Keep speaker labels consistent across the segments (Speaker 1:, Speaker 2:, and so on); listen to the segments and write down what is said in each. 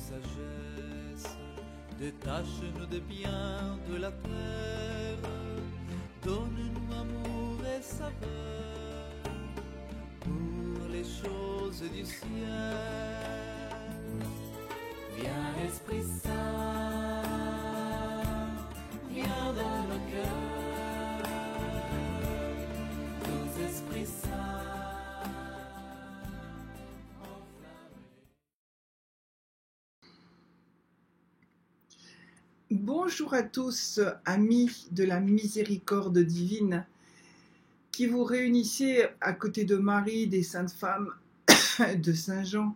Speaker 1: sagesse, détache-nous des biens de la terre, donne-nous amour et saveur pour les choses du ciel. Viens Esprit Saint, viens dans nos cœurs, nos esprits saints enflammés.
Speaker 2: Bonjour à tous, amis de la miséricorde divine, qui vous réunissez à côté de Marie, des saintes femmes, de Saint Jean,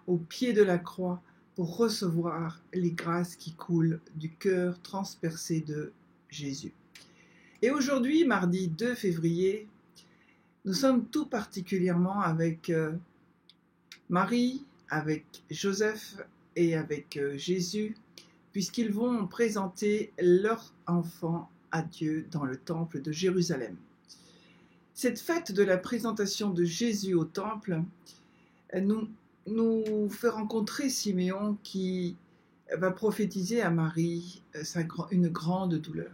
Speaker 2: au pied de la croix, pour recevoir les grâces qui coulent du cœur transpercé de Jésus. Et aujourd'hui, mardi 2 février, nous sommes tout particulièrement avec Marie, avec Joseph et avec Jésus, puisqu'ils vont présenter leur enfant à Dieu dans le temple de Jérusalem. Cette fête de la présentation de Jésus au temple nous fait rencontrer Siméon qui va prophétiser à Marie une grande douleur.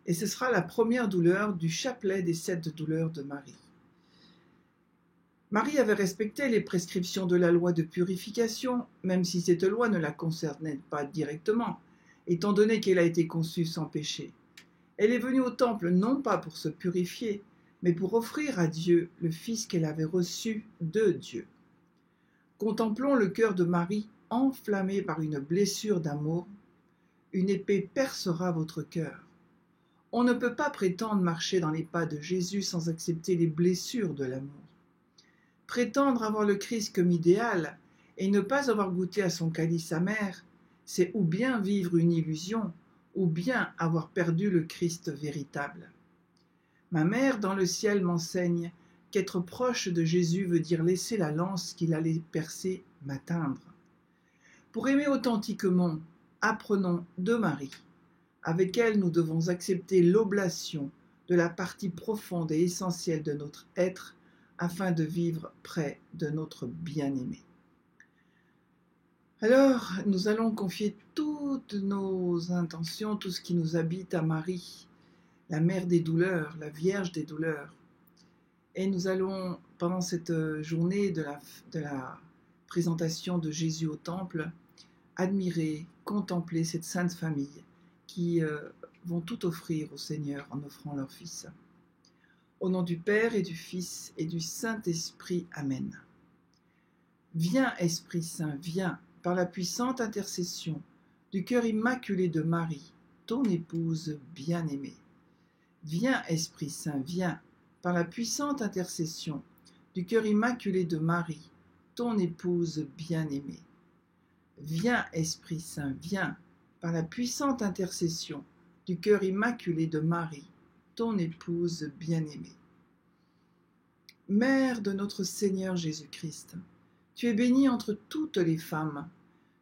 Speaker 2: Et ce sera la première douleur du chapelet des 7 douleurs de Marie. Marie avait respecté les prescriptions de la loi de purification, même si cette loi ne la concernait pas directement, étant donné qu'elle a été conçue sans péché. Elle est venue au temple non pas pour se purifier, mais pour offrir à Dieu le Fils qu'elle avait reçu de Dieu. Contemplons le cœur de Marie enflammé par une blessure d'amour. Une épée percera votre cœur. On ne peut pas prétendre marcher dans les pas de Jésus sans accepter les blessures de l'amour. Prétendre avoir le Christ comme idéal et ne pas avoir goûté à son calice amer, c'est ou bien vivre une illusion, ou bien avoir perdu le Christ véritable. Ma mère dans le ciel m'enseigne qu'être proche de Jésus veut dire laisser la lance qu'il allait percer m'atteindre. Pour aimer authentiquement, apprenons de Marie. Avec elle, nous devons accepter l'oblation de la partie profonde et essentielle de notre être afin de vivre près de notre bien-aimé. Alors, nous allons confier toutes nos intentions, tout ce qui nous habite à Marie, la mère des douleurs, la Vierge des douleurs. Et nous allons, pendant cette journée de la présentation de Jésus au temple, admirer, contempler cette sainte famille qui vont tout offrir au Seigneur en offrant leur Fils. Au nom du Père et du Fils et du Saint-Esprit. Amen. Viens, Esprit Saint, viens, par la puissante intercession du cœur immaculé de Marie, ton épouse bien-aimée. Viens, Esprit Saint, viens, par la puissante intercession du cœur immaculé de Marie, ton épouse bien-aimée. Viens, Esprit Saint, viens, par la puissante intercession du cœur immaculé de Marie, ton épouse bien-aimée. Mère de notre Seigneur Jésus-Christ, tu es bénie entre toutes les femmes.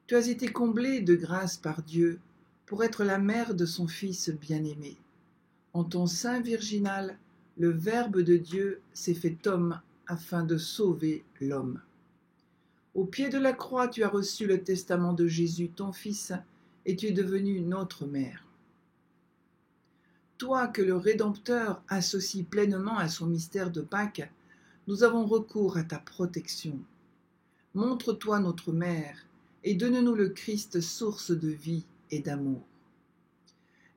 Speaker 2: Tu as été comblée de grâce par Dieu pour être la mère de son Fils bien-aimé. En ton sein virginal, le Verbe de Dieu s'est fait homme afin de sauver l'homme. Au pied de la croix, tu as reçu le testament de Jésus, ton Fils, et tu es devenue notre mère. Toi que le Rédempteur associe pleinement à son mystère de Pâques, nous avons recours à ta protection. Montre-toi notre mère et donne-nous le Christ, source de vie et d'amour.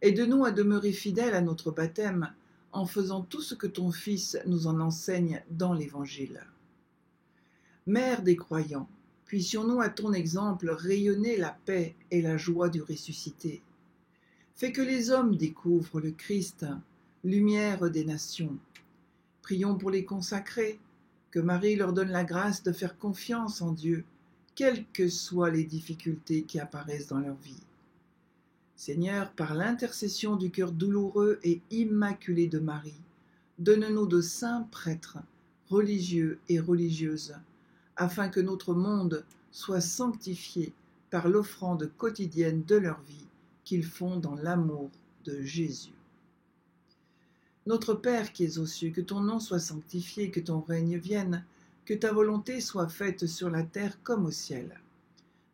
Speaker 2: Aide-nous à demeurer fidèles à notre baptême en faisant tout ce que ton Fils nous en enseigne dans l'Évangile. Mère des croyants, puissions-nous à ton exemple rayonner la paix et la joie du ressuscité. Fais que les hommes découvrent le Christ, lumière des nations. Prions pour les consacrés, que Marie leur donne la grâce de faire confiance en Dieu, quelles que soient les difficultés qui apparaissent dans leur vie. Seigneur, par l'intercession du cœur douloureux et immaculé de Marie, donne-nous de saints prêtres, religieux et religieuses, afin que notre monde soit sanctifié par l'offrande quotidienne de leur vie qu'ils font dans l'amour de Jésus. Notre Père qui es aux cieux, que ton nom soit sanctifié, que ton règne vienne, que ta volonté soit faite sur la terre comme au ciel.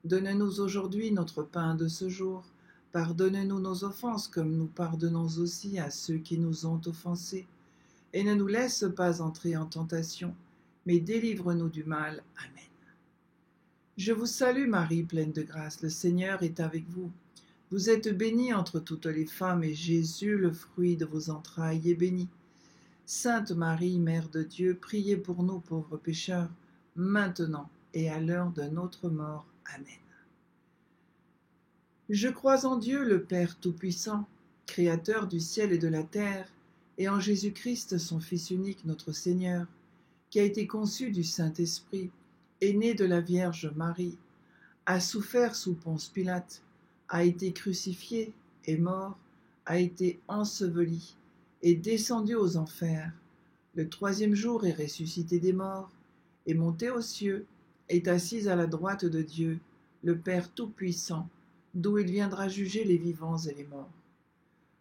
Speaker 2: Donne-nous aujourd'hui notre pain de ce jour. Pardonne-nous nos offenses comme nous pardonnons aussi à ceux qui nous ont offensés. Et ne nous laisse pas entrer en tentation, mais délivre-nous du mal. Amen. Je vous salue Marie, pleine de grâce, le Seigneur est avec vous. Vous êtes bénie entre toutes les femmes, et Jésus, le fruit de vos entrailles, est béni. Sainte Marie, Mère de Dieu, priez pour nous pauvres pécheurs, maintenant et à l'heure de notre mort. Amen. Je crois en Dieu, le Père Tout-Puissant, Créateur du ciel et de la terre, et en Jésus-Christ, son Fils unique, notre Seigneur, qui a été conçu du Saint-Esprit, est né de la Vierge Marie, a souffert sous Ponce Pilate, a été crucifié, est mort, a été enseveli, est descendu aux enfers. Le troisième jour est ressuscité des morts, est monté aux cieux, est assis à la droite de Dieu, le Père Tout-Puissant, d'où il viendra juger les vivants et les morts.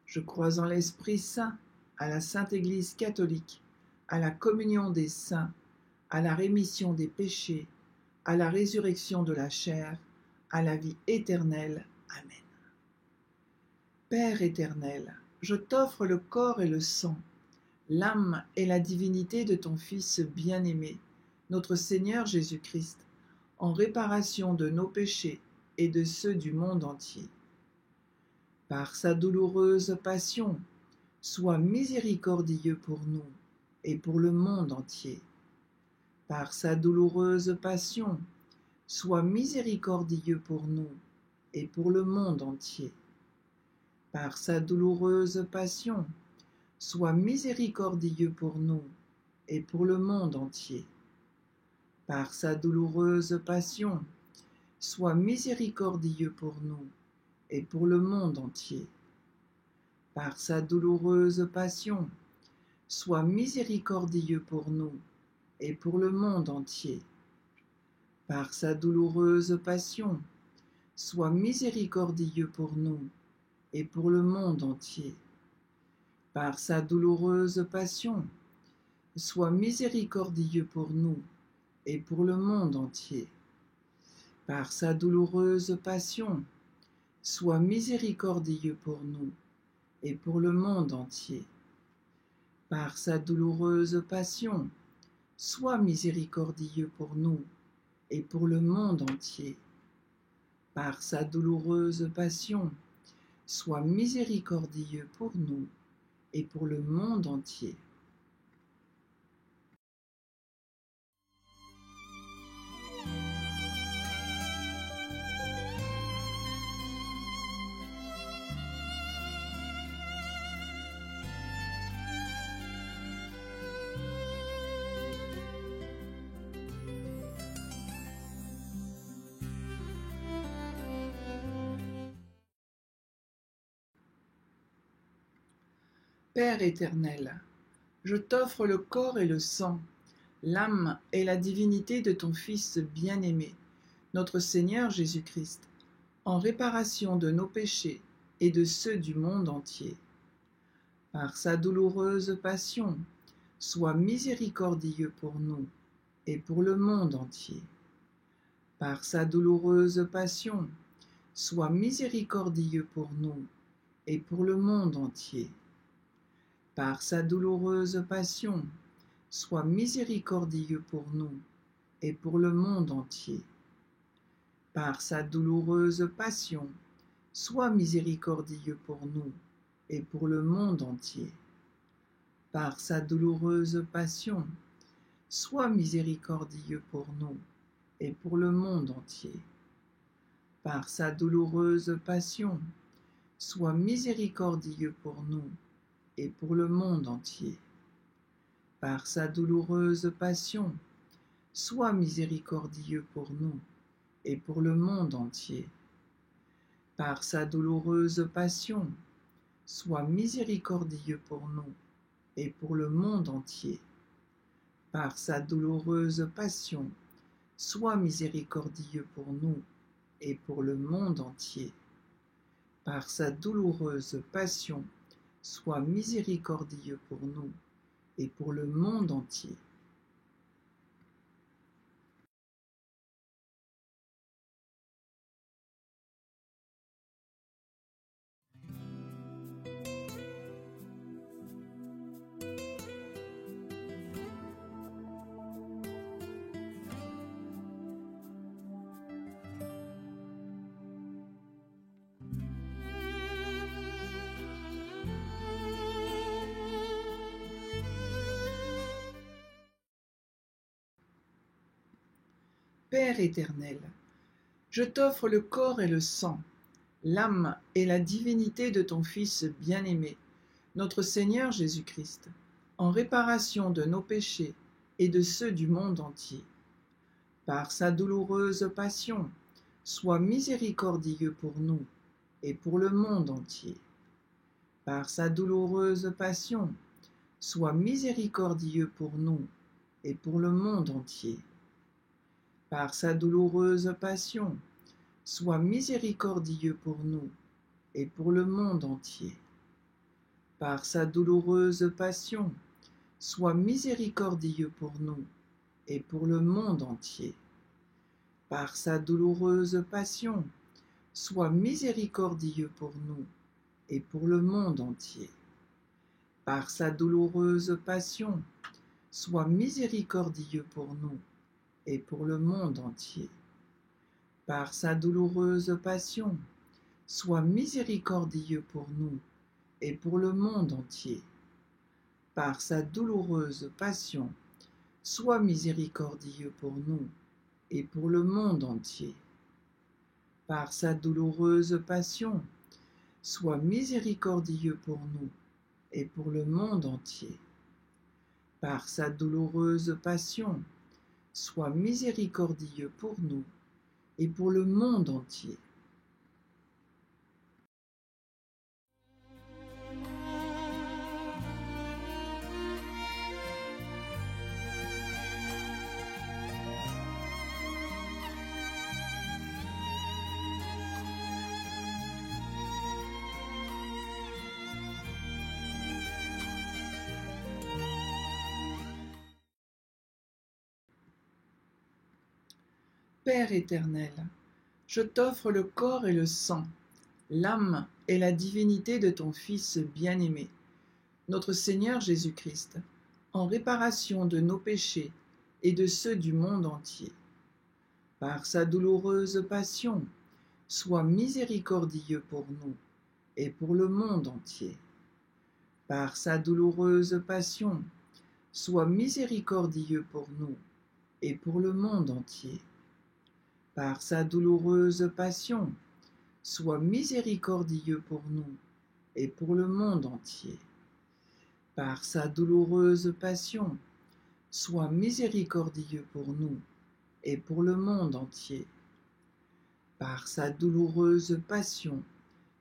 Speaker 2: Je crois en l'Esprit Saint, à la Sainte Église catholique, à la communion des saints, à la rémission des péchés, à la résurrection de la chair, à la vie éternelle. Amen. Père éternel, je t'offre le corps et le sang, l'âme et la divinité de ton Fils bien-aimé, notre Seigneur Jésus-Christ, en réparation de nos péchés et de ceux du monde entier. Par sa douloureuse passion, sois miséricordieux pour nous et pour le monde entier. Par sa douloureuse passion, sois miséricordieux pour nous et pour le monde entier. Par sa douloureuse passion, sois miséricordieux pour nous et pour le monde entier. Par sa douloureuse passion, sois miséricordieux pour nous et pour le monde entier. Par sa douloureuse passion, sois miséricordieux pour nous et pour le monde entier. Par sa douloureuse passion, sois miséricordieux pour nous et pour le monde entier. Par sa douloureuse passion, sois miséricordieux pour nous et pour le monde entier. Par sa douloureuse passion, sois miséricordieux pour nous et pour le monde entier. Par sa douloureuse passion, sois miséricordieux pour nous et pour le monde entier. Par sa douloureuse passion, sois miséricordieux pour nous et pour le monde entier. Père éternel, je t'offre le corps et le sang, l'âme et la divinité de ton Fils bien-aimé, notre Seigneur Jésus-Christ, en réparation de nos péchés et de ceux du monde entier. Par sa douloureuse passion, sois miséricordieux pour nous et pour le monde entier. Par sa douloureuse passion, sois miséricordieux pour nous et pour le monde entier. Par sa douloureuse passion, sois miséricordieux pour nous et pour le monde entier. Par sa douloureuse passion, sois miséricordieux pour nous et pour le monde entier. Par sa douloureuse passion, sois miséricordieux pour nous et pour le monde entier. Par sa douloureuse passion, sois miséricordieux pour nous et pour le monde entier. Par sa douloureuse passion, sois miséricordieux pour nous et pour le monde entier. Par sa douloureuse passion, sois miséricordieux pour nous et pour le monde entier. Par sa douloureuse passion, sois miséricordieux pour nous et pour le monde entier. Par sa douloureuse passion, sois miséricordieux pour nous et pour le monde entier. Père éternel, je t'offre le corps et le sang, l'âme et la divinité de ton Fils bien-aimé, notre Seigneur Jésus-Christ, en réparation de nos péchés et de ceux du monde entier. Par sa douloureuse passion, sois miséricordieux pour nous et pour le monde entier. Par sa douloureuse passion, sois miséricordieux pour nous et pour le monde entier. Par sa douloureuse passion, sois miséricordieux pour nous et pour le monde entier. Par sa douloureuse passion, sois miséricordieux pour nous et pour le monde entier. Par sa douloureuse passion, sois miséricordieux pour nous et pour le monde entier. Par sa douloureuse passion, sois miséricordieux pour nous et pour le monde entier. Par sa douloureuse passion, sois miséricordieux pour nous et pour le monde entier. Par sa douloureuse passion, sois miséricordieux pour nous et pour le monde entier. Par sa douloureuse passion, sois miséricordieux pour nous et pour le monde entier. Par sa douloureuse passion, sois miséricordieux pour nous et pour le monde entier. Père éternel, je t'offre le corps et le sang, l'âme et la divinité de ton Fils bien-aimé, notre Seigneur Jésus-Christ, en réparation de nos péchés et de ceux du monde entier. Par sa douloureuse passion, sois miséricordieux pour nous et pour le monde entier. Par sa douloureuse passion, sois miséricordieux pour nous et pour le monde entier. Par sa douloureuse passion, sois miséricordieux pour nous et pour le monde entier. Par sa douloureuse passion, sois miséricordieux pour nous et pour le monde entier. Par sa douloureuse passion,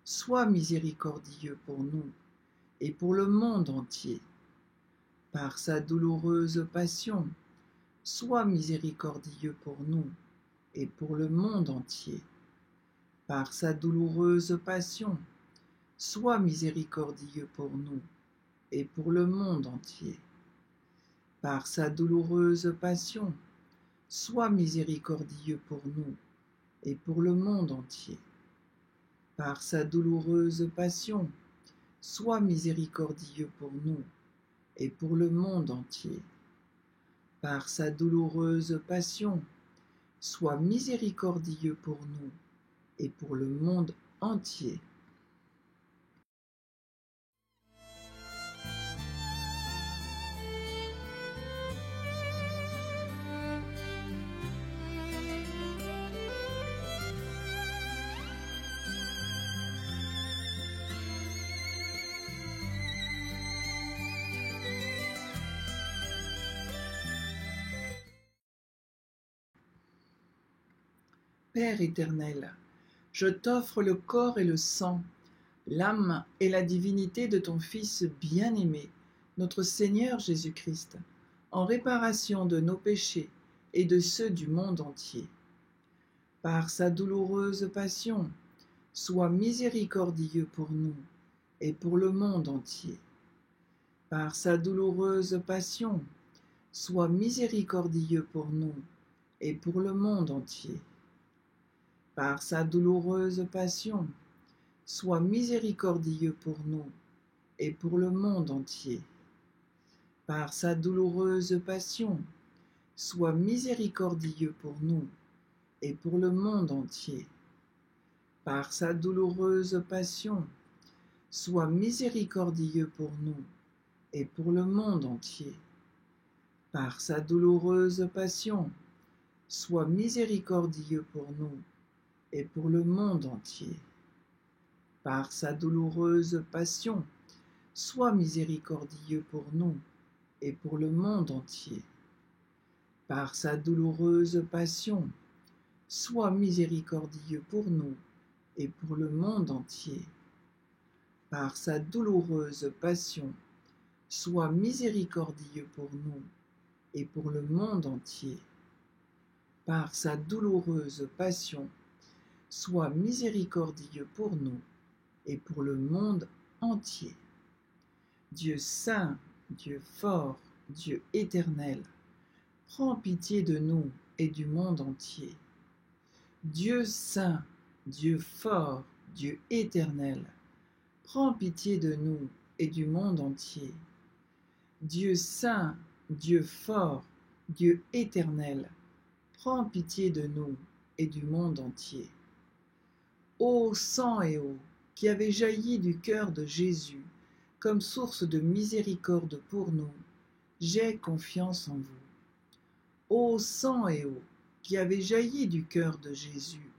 Speaker 2: sois miséricordieux pour nous et pour le monde entier. Par sa douloureuse passion, sois miséricordieux pour nous et pour le monde entier. Par sa douloureuse passion, sois miséricordieux pour nous et pour le monde entier. Par sa douloureuse passion, sois miséricordieux pour nous et pour le monde entier. Par sa douloureuse passion, sois miséricordieux pour nous et pour le monde entier. Par sa douloureuse passion, sois miséricordieux pour nous et pour le monde entier. Père éternel, je t'offre le corps et le sang, l'âme et la divinité de ton Fils bien-aimé, notre Seigneur Jésus-Christ, en réparation de nos péchés et de ceux du monde entier. Par sa douloureuse passion, sois miséricordieux pour nous et pour le monde entier. Par sa douloureuse passion, sois miséricordieux pour nous et pour le monde entier. Par sa douloureuse passion, sois miséricordieux pour nous et pour le monde entier. Par sa douloureuse passion, sois miséricordieux pour nous et pour le monde entier. Par sa douloureuse passion, sois miséricordieux pour nous et pour le monde entier. Par sa douloureuse passion, sois miséricordieux pour nous et pour le monde entier. Par sa douloureuse passion, sois miséricordieux pour nous et pour le monde entier. Par sa douloureuse passion, sois miséricordieux pour nous et pour le monde entier. Par sa douloureuse passion, sois miséricordieux pour nous et pour le monde entier. Par sa douloureuse passion, sois miséricordieux pour nous et pour le monde entier. Dieu saint, Dieu fort, Dieu éternel, prends pitié de nous et du monde entier. Dieu saint, Dieu fort, Dieu éternel, prends pitié de nous et du monde entier. Dieu saint, Dieu fort, Dieu éternel, prends pitié de nous et du monde entier. Ô sang et eau, qui avez jailli du cœur de Jésus, comme source de miséricorde pour nous, j'ai confiance en vous. Ô sang et eau, qui avez jailli du cœur de Jésus,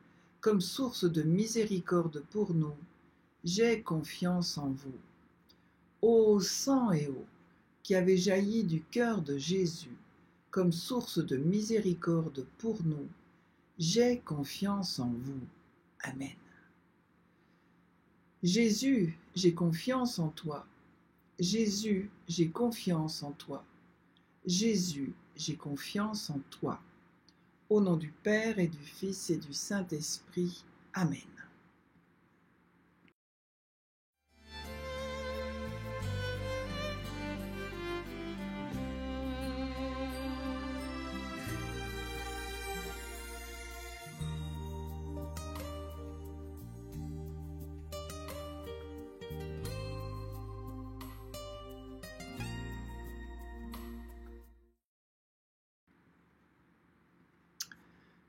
Speaker 2: comme source de miséricorde pour nous, j'ai confiance en vous. Ô sang et eau, qui avez jailli du cœur de Jésus, comme source de miséricorde pour nous, j'ai confiance en vous. Amen. Jésus, j'ai confiance en toi. Jésus, j'ai confiance en toi. Jésus, j'ai confiance en toi. Au nom du Père et du Fils et du Saint-Esprit. Amen.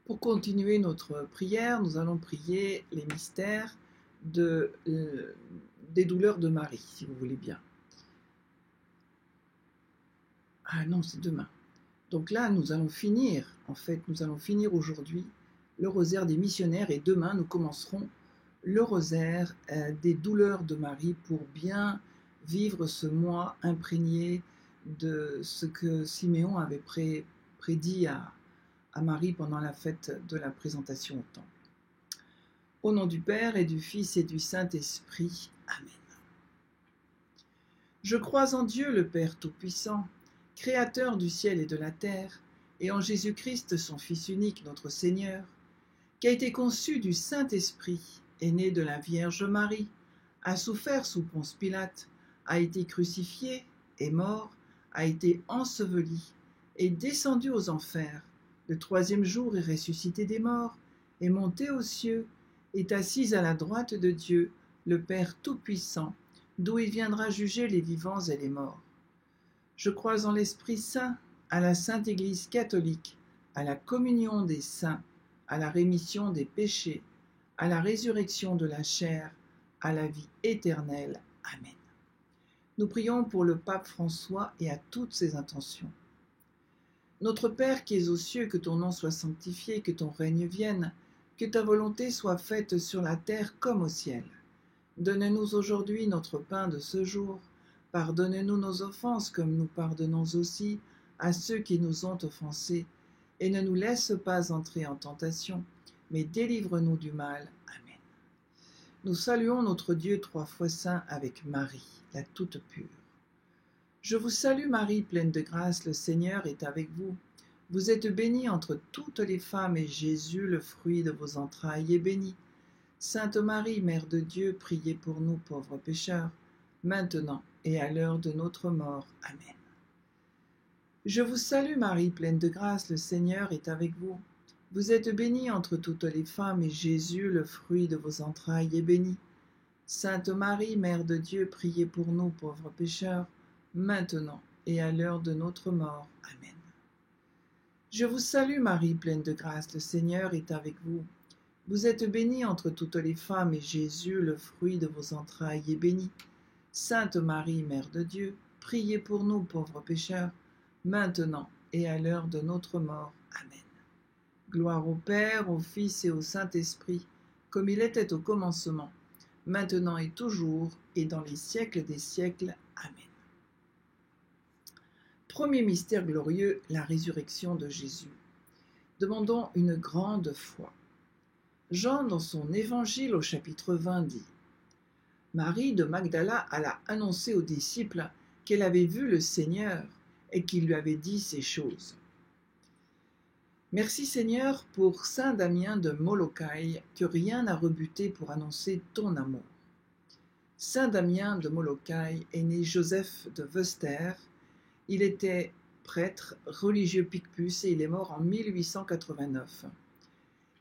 Speaker 2: Pour continuer notre prière, nous allons prier les mystères des douleurs de Marie, si vous voulez bien. Ah non, c'est demain. Donc là, nous allons finir aujourd'hui le rosaire des missionnaires et demain, nous commencerons le rosaire des douleurs de Marie pour bien vivre ce mois imprégné de ce que Siméon avait prédit à Marie pendant la fête de la présentation au temple. Au nom du Père et du Fils et du Saint-Esprit. Amen. Je crois en Dieu le Père Tout-Puissant, Créateur du ciel et de la terre, et en Jésus-Christ, son Fils unique, notre Seigneur, qui a été conçu du Saint-Esprit, est né de la Vierge Marie, a souffert sous Ponce Pilate, a été crucifié, est mort, a été enseveli, est descendu aux enfers, le troisième jour est ressuscité des morts, est monté aux cieux, est assis à la droite de Dieu, le Père Tout-Puissant, d'où il viendra juger les vivants et les morts. Je crois en l'Esprit Saint, à la Sainte Église catholique, à la communion des saints, à la rémission des péchés, à la résurrection de la chair, à la vie éternelle. Amen. Nous prions pour le pape François et à toutes ses intentions. Notre Père qui es aux cieux, que ton nom soit sanctifié, que ton règne vienne, que ta volonté soit faite sur la terre comme au ciel. Donne-nous aujourd'hui notre pain de ce jour. Pardonne-nous nos offenses comme nous pardonnons aussi à ceux qui nous ont offensés. Et ne nous laisse pas entrer en tentation, mais délivre-nous du mal. Amen. Nous saluons notre Dieu trois fois saint avec Marie, la toute pure. Je vous salue Marie, pleine de grâce, le Seigneur est avec vous. Vous êtes bénie entre toutes les femmes et Jésus, le fruit de vos entrailles, est béni. Sainte Marie, Mère de Dieu, priez pour nous pauvres pécheurs, maintenant et à l'heure de notre mort. Amen. Je vous salue Marie, pleine de grâce, le Seigneur est avec vous. Vous êtes bénie entre toutes les femmes et Jésus, le fruit de vos entrailles, est béni. Sainte Marie, Mère de Dieu, priez pour nous pauvres pécheurs, maintenant et à l'heure de notre mort. Amen. Je vous salue Marie, pleine de grâce, le Seigneur est avec vous. Vous êtes bénie entre toutes les femmes et Jésus, le fruit de vos entrailles, est béni. Sainte Marie, Mère de Dieu, priez pour nous pauvres pécheurs, maintenant et à l'heure de notre mort. Amen. Gloire au Père, au Fils et au Saint-Esprit, comme il était au commencement, maintenant et toujours, et dans les siècles des siècles. Amen. Premier mystère glorieux, la résurrection de Jésus. Demandons une grande foi. Jean, dans son évangile au chapitre 20, dit « Marie de Magdala alla annoncer aux disciples qu'elle avait vu le Seigneur et qu'il lui avait dit ces choses. » Merci Seigneur pour saint Damien de Molokai, que rien n'a rebuté pour annoncer ton amour. Saint Damien de Molokai est né Joseph de Veuster. Il était prêtre, religieux Picpus et il est mort en 1889.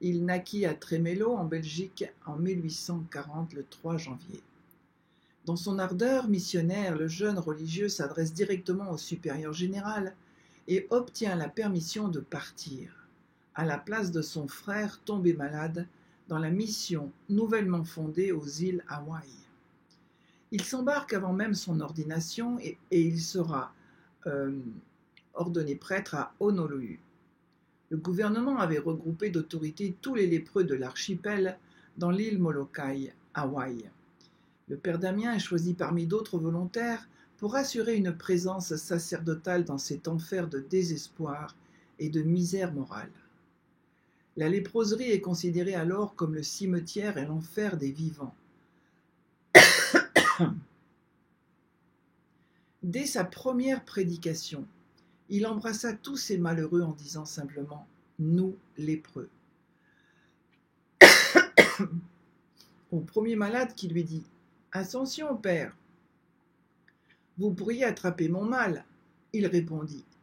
Speaker 2: Il naquit à Trémélo en Belgique en 1840, le 3 janvier. Dans son ardeur missionnaire, le jeune religieux s'adresse directement au supérieur général et obtient la permission de partir, à la place de son frère tombé malade, dans la mission nouvellement fondée aux îles Hawaï. Il s'embarque avant même son ordination et il sera ordonné prêtre à Honolulu. Le gouvernement avait regroupé d'autorité tous les lépreux de l'archipel dans l'île Molokai, Hawaï. Le père Damien est choisi parmi d'autres volontaires pour assurer une présence sacerdotale dans cet enfer de désespoir et de misère morale. La léproserie est considérée alors comme le cimetière et l'enfer des vivants. Dès sa première prédication, il embrassa tous ces malheureux en disant simplement « Nous, lépreux ». Au premier malade qui lui dit « Attention, père, vous pourriez attraper mon mal », il répondit «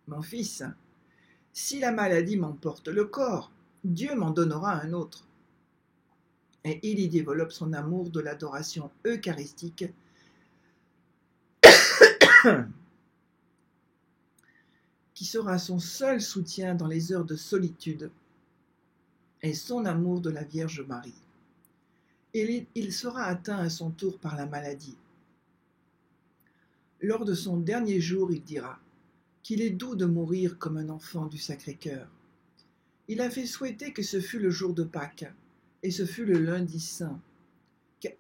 Speaker 2: Mon fils, si la maladie m'emporte le corps, Dieu m'en donnera un autre. » Et il y développe son amour de l'adoration eucharistique qui sera son seul soutien dans les heures de solitude et son amour de la Vierge Marie. Et il sera atteint à son tour par la maladie. Lors de son dernier jour, il dira qu'il est doux de mourir comme un enfant du Sacré-Cœur. Il a fait souhaiter que ce fût le jour de Pâques, et ce fut le lundi saint,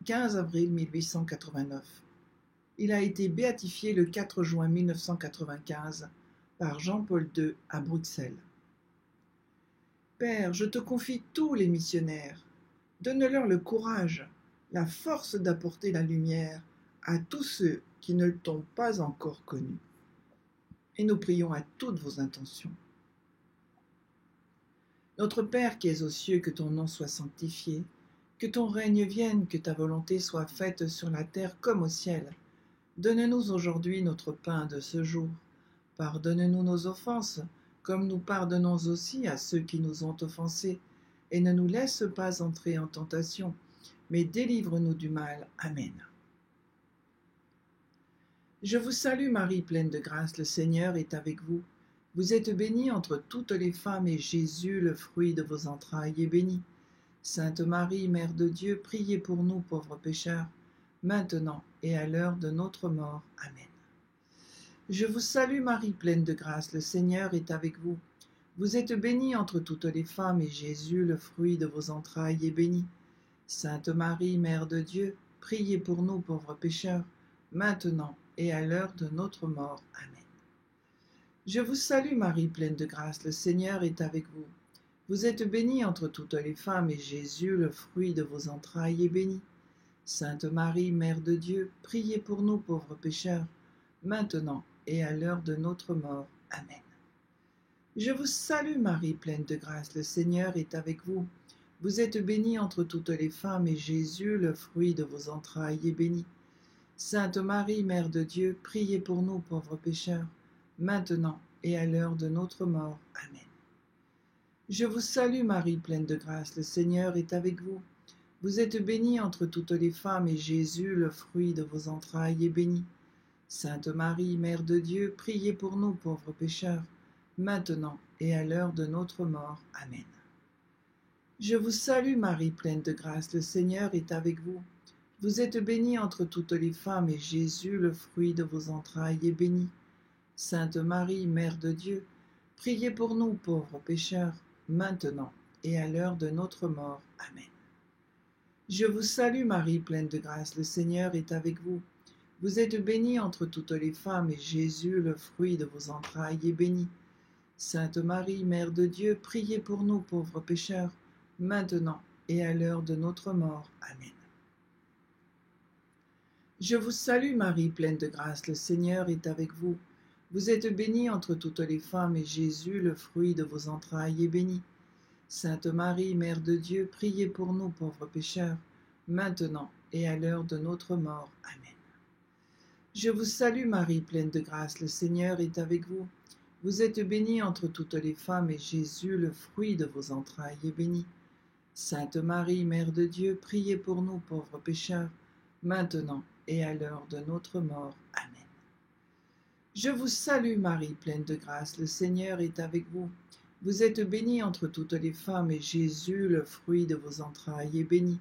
Speaker 2: 15 avril 1889. Il a été béatifié le 4 juin 1995 par Jean-Paul II à Bruxelles. Père, je te confie tous les missionnaires. Donne-leur le courage, la force d'apporter la lumière à tous ceux qui ne t'ont pas encore connu. Et nous prions à toutes vos intentions. Notre Père qui es aux cieux, que ton nom soit sanctifié, que ton règne vienne, que ta volonté soit faite sur la terre comme au ciel. Donne-nous aujourd'hui notre pain de ce jour. Pardonne-nous nos offenses, comme nous pardonnons aussi à ceux qui nous ont offensés, et ne nous laisse pas entrer en tentation, mais délivre-nous du mal. Amen. Je vous salue Marie, pleine de grâce, le Seigneur est avec vous. Vous êtes bénie entre toutes les femmes, et Jésus, le fruit de vos entrailles, est béni. Sainte Marie, Mère de Dieu, priez pour nous pauvres pécheurs, maintenant et à l'heure de notre mort. Amen. Je vous salue Marie, pleine de grâce, le Seigneur est avec vous. Vous êtes bénie entre toutes les femmes, et Jésus, le fruit de vos entrailles, est béni. Sainte Marie, Mère de Dieu, priez pour nous pauvres pécheurs, maintenant et à l'heure de notre mort. Amen. Je vous salue Marie, pleine de grâce, le Seigneur est avec vous. Vous êtes bénie entre toutes les femmes, et Jésus, le fruit de vos entrailles, est béni. Sainte Marie, Mère de Dieu, priez pour nous pauvres pécheurs, maintenant et à l'heure de notre mort. Amen. Je vous salue Marie, pleine de grâce, le Seigneur est avec vous. Vous êtes bénie entre toutes les femmes, et Jésus, le fruit de vos entrailles, est béni. Sainte Marie, Mère de Dieu, priez pour nous pauvres pécheurs, maintenant et à l'heure de notre mort. Amen. Je vous salue Marie, pleine de grâce, le Seigneur est avec vous. Vous êtes bénie entre toutes les femmes, et Jésus, le fruit de vos entrailles, est béni. Sainte Marie, Mère de Dieu, priez pour nous pauvres pécheurs, maintenant et à l'heure de notre mort. Amen. Je vous salue Marie, pleine de grâce, le Seigneur est avec vous. Vous êtes bénie entre toutes les femmes, et Jésus, le fruit de vos entrailles, est béni. Sainte Marie, Mère de Dieu, priez pour nous pauvres pécheurs, maintenant et à l'heure de notre mort. Amen. Je vous salue Marie, pleine de grâce, le Seigneur est avec vous. Vous êtes bénie entre toutes les femmes, et Jésus, le fruit de vos entrailles, est béni. Sainte Marie, Mère de Dieu, priez pour nous pauvres pécheurs, maintenant et à l'heure de notre mort. Amen. Je vous salue Marie, pleine de grâce, le Seigneur est avec vous. Vous êtes bénie entre toutes les femmes, et Jésus, le fruit de vos entrailles, est béni. Sainte Marie, Mère de Dieu, priez pour nous pauvres pécheurs, maintenant et à l'heure de notre mort. Amen. Je vous salue Marie, pleine de grâce, le Seigneur est avec vous. Vous êtes bénie entre toutes les femmes, et Jésus, le fruit de vos entrailles, est béni. Sainte Marie, Mère de Dieu, priez pour nous pauvres pécheurs, maintenant et à l'heure de notre mort. Amen. Je vous salue Marie, pleine de grâce, le Seigneur est avec vous. Vous êtes bénie entre toutes les femmes, et Jésus, le fruit de vos entrailles, est béni.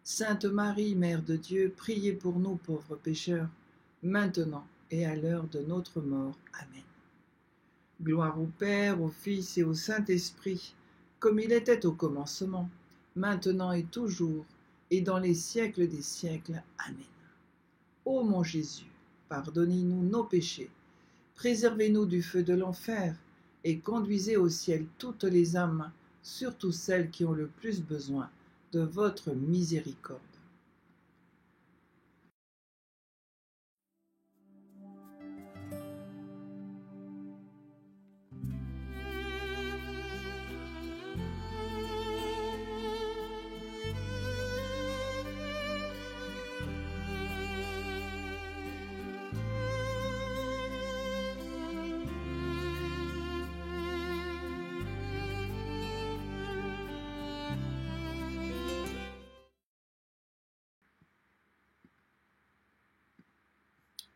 Speaker 2: Sainte Marie, Mère de Dieu, priez pour nous pauvres pécheurs, maintenant et à l'heure de notre mort. Amen. Gloire au Père, au Fils et au Saint-Esprit, comme il était au commencement, maintenant et toujours, et dans les siècles des siècles. Amen. Ô mon Jésus, pardonnez-nous nos péchés, préservez-nous du feu de l'enfer, et conduisez au ciel toutes les âmes, surtout celles qui ont le plus besoin de votre miséricorde.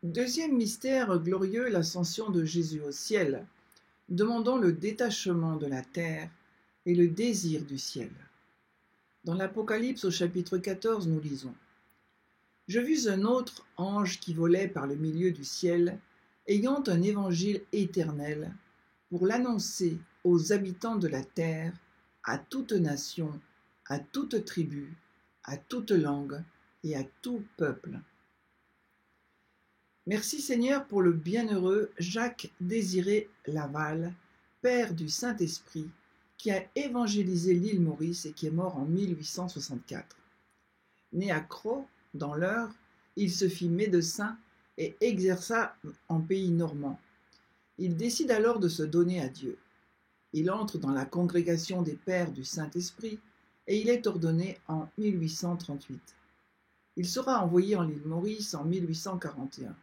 Speaker 2: Deuxième mystère glorieux, l'ascension de Jésus au ciel. Demandons le détachement de la terre et le désir du ciel. Dans l'Apocalypse au chapitre 14, nous lisons « Je vis un autre ange qui volait par le milieu du ciel, ayant un évangile éternel, pour l'annoncer aux habitants de la terre, à toute nation, à toute tribu, à toute langue et à tout peuple. » Merci Seigneur pour le bienheureux Jacques-Désiré Laval, père du Saint-Esprit, qui a évangélisé l'île Maurice et qui est mort en 1864. Né à Crau, dans l'Eure, il se fit médecin et exerça en pays normand. Il décide alors de se donner à Dieu. Il entre dans la congrégation des pères du Saint-Esprit et il est ordonné en 1838. Il sera envoyé en île Maurice en 1841.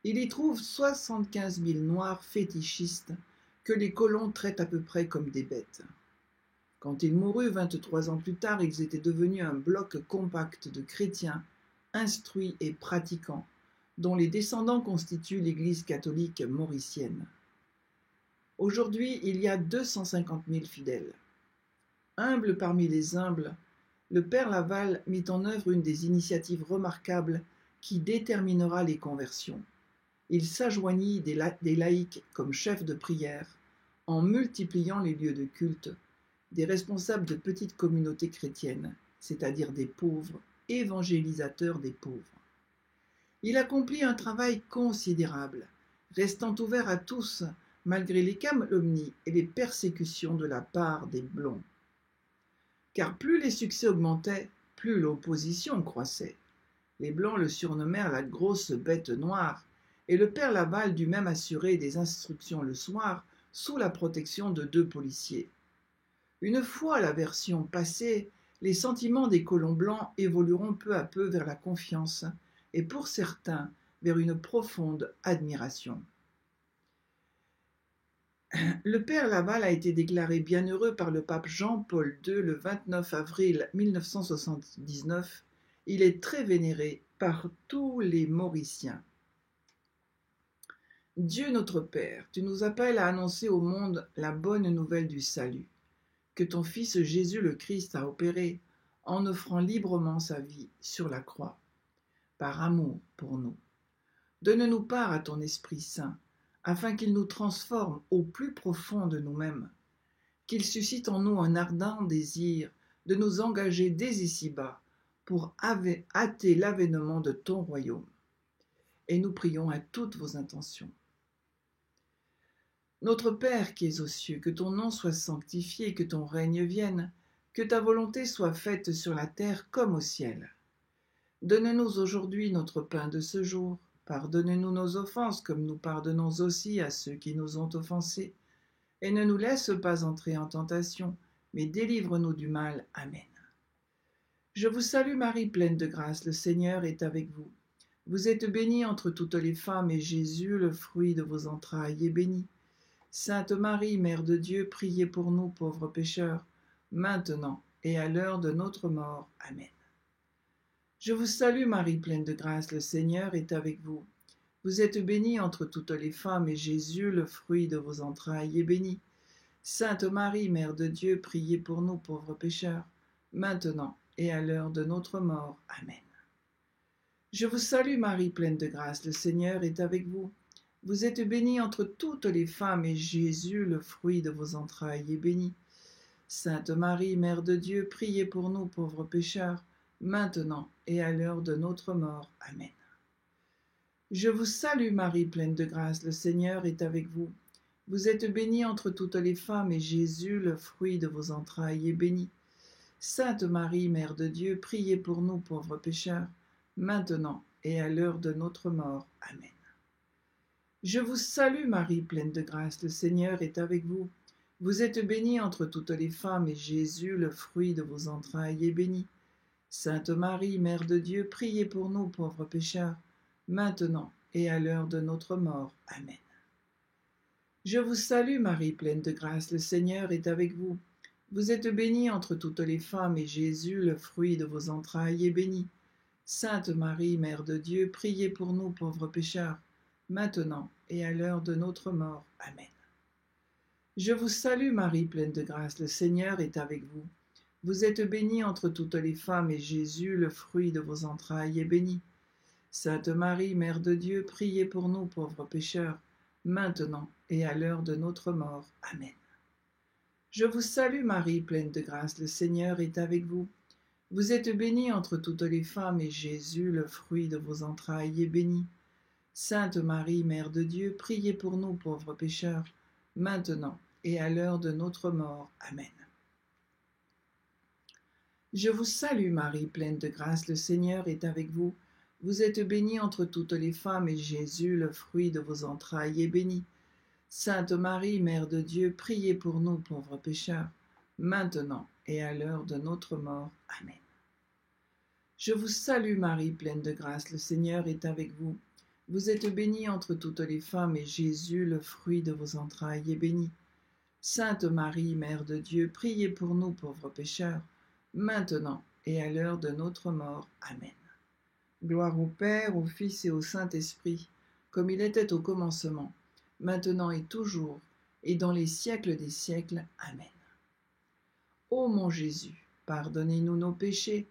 Speaker 2: Il y trouve 75 000 noirs fétichistes que les colons traitent à peu près comme des bêtes. Quand il mourut 23 ans plus tard, ils étaient devenus un bloc compact de chrétiens, instruits et pratiquants, dont les descendants constituent l'Église catholique mauricienne. Aujourd'hui, il y a 250 000 fidèles. Humble parmi les humbles, le père Laval mit en œuvre une des initiatives remarquables qui déterminera les conversions. Il s'ajoignit des laïcs comme chefs de prière, en multipliant les lieux de culte, des responsables de petites communautés chrétiennes, c'est-à-dire des pauvres, évangélisateurs des pauvres. Il accomplit un travail considérable, restant ouvert à tous, malgré les calomnies et les persécutions de la part des Blonds. Car plus les succès augmentaient, plus l'opposition croissait. Les Blancs le surnommèrent la grosse bête noire, et le père Laval dut même assurer des instructions le soir sous la protection de 2 policiers. Une fois l'aversion passée, les sentiments des colons blancs évolueront peu à peu vers la confiance et pour certains vers une profonde admiration. Le père Laval a été déclaré bienheureux par le pape Jean-Paul II le 29 avril 1979. Il est très vénéré par tous les Mauriciens. Dieu notre Père, tu nous appelles à annoncer au monde la bonne nouvelle du salut, que ton Fils Jésus le Christ a opéré en offrant librement sa vie sur la croix, par amour pour nous. Donne-nous part à ton Esprit Saint, afin qu'il nous transforme au plus profond de nous-mêmes, qu'il suscite en nous un ardent désir de nous engager dès ici-bas pour hâter l'avènement de ton royaume. Et nous prions à toutes vos intentions. Notre Père qui es aux cieux, que ton nom soit sanctifié, que ton règne vienne, que ta volonté soit faite sur la terre comme au ciel. Donne-nous aujourd'hui notre pain de ce jour. Pardonne-nous nos offenses comme nous pardonnons aussi à ceux qui nous ont offensés. Et ne nous laisse pas entrer en tentation, mais délivre-nous du mal. Amen. Je vous salue Marie, pleine de grâce, le Seigneur est avec vous. Vous êtes bénie entre toutes les femmes, et Jésus, le fruit de vos entrailles, est béni. Sainte Marie, Mère de Dieu, priez pour nous pauvres pécheurs, maintenant et à l'heure de notre mort. Amen. Je vous salue Marie, pleine de grâce, le Seigneur est avec vous. Vous êtes bénie entre toutes les femmes, et Jésus, le fruit de vos entrailles, est béni. Sainte Marie, Mère de Dieu, priez pour nous pauvres pécheurs, maintenant et à l'heure de notre mort. Amen. Je vous salue Marie, pleine de grâce, le Seigneur est avec vous. Vous êtes bénie entre toutes les femmes, et Jésus, le fruit de vos entrailles, est béni. Sainte Marie, Mère de Dieu, priez pour nous pauvres pécheurs, maintenant et à l'heure de notre mort. Amen. Je vous salue Marie, pleine de grâce, le Seigneur est avec vous. Vous êtes bénie entre toutes les femmes, et Jésus, le fruit de vos entrailles, est béni. Sainte Marie, Mère de Dieu, priez pour nous pauvres pécheurs, maintenant et à l'heure de notre mort. Amen. Je vous salue Marie, pleine de grâce, le Seigneur est avec vous. Vous êtes bénie entre toutes les femmes, et Jésus, le fruit de vos entrailles, est béni. Sainte Marie, Mère de Dieu, priez pour nous pauvres pécheurs, maintenant et à l'heure de notre mort. Amen. Je vous salue Marie, pleine de grâce, le Seigneur est avec vous. Vous êtes bénie entre toutes les femmes, et Jésus, le fruit de vos entrailles, est béni. Sainte Marie, Mère de Dieu, priez pour nous pauvres pécheurs, maintenant et à l'heure de notre mort. Amen. Je vous salue Marie, pleine de grâce, le Seigneur est avec vous. Vous êtes bénie entre toutes les femmes, et Jésus, le fruit de vos entrailles, est béni. Sainte Marie, Mère de Dieu, priez pour nous pauvres pécheurs, maintenant et à l'heure de notre mort. Amen. Je vous salue Marie, pleine de grâce, le Seigneur est avec vous. Vous êtes bénie entre toutes les femmes, et Jésus, le fruit de vos entrailles, est béni. Sainte Marie, Mère de Dieu, priez pour nous pauvres pécheurs, maintenant et à l'heure de notre mort. Amen. Je vous salue Marie, pleine de grâce, le Seigneur est avec vous. Vous êtes bénie entre toutes les femmes, et Jésus, le fruit de vos entrailles, est béni. Sainte Marie, Mère de Dieu, priez pour nous pauvres pécheurs, maintenant et à l'heure de notre mort. Amen. Je vous salue Marie, pleine de grâce, le Seigneur est avec vous. Vous êtes bénie entre toutes les femmes, et Jésus, le fruit de vos entrailles, est béni. Sainte Marie, Mère de Dieu, priez pour nous pauvres pécheurs, maintenant et à l'heure de notre mort. Amen. Gloire au Père, au Fils et au Saint-Esprit, comme il était au commencement, maintenant et toujours, et dans les siècles des siècles. Amen. Ô mon Jésus, pardonnez-nous nos péchés,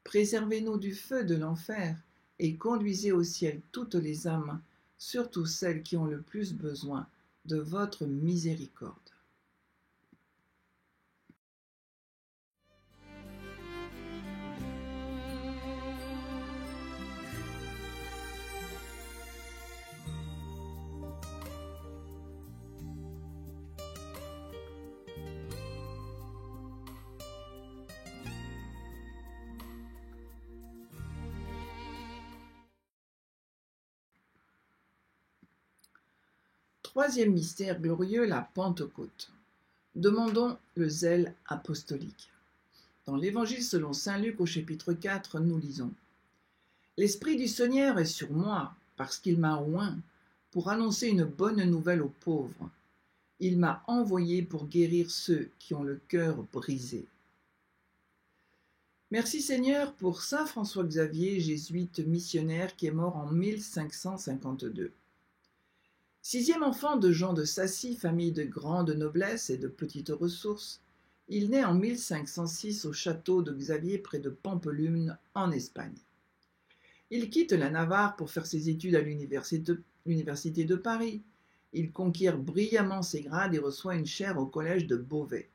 Speaker 2: préservez-nous du feu de l'enfer, et conduisez au ciel toutes les âmes, surtout celles qui ont le plus besoin de votre miséricorde. Troisième mystère glorieux, la Pentecôte. Demandons le zèle apostolique. Dans l'Évangile selon saint Luc au chapitre 4, nous lisons « L'Esprit du Seigneur est sur moi, parce qu'il m'a oint pour annoncer une bonne nouvelle aux pauvres. Il m'a envoyé pour guérir ceux qui ont le cœur brisé. » Merci Seigneur pour saint François Xavier, jésuite missionnaire qui est mort en 1552. Sixième enfant de Jean de Sassy, famille de grande noblesse et de petites ressources, il naît en 1506 au château de Xavier près de Pampelune, en Espagne. Il quitte la Navarre pour faire ses études à l'université de Paris Il conquiert brillamment ses grades et reçoit une chaire au collège de Beauvais.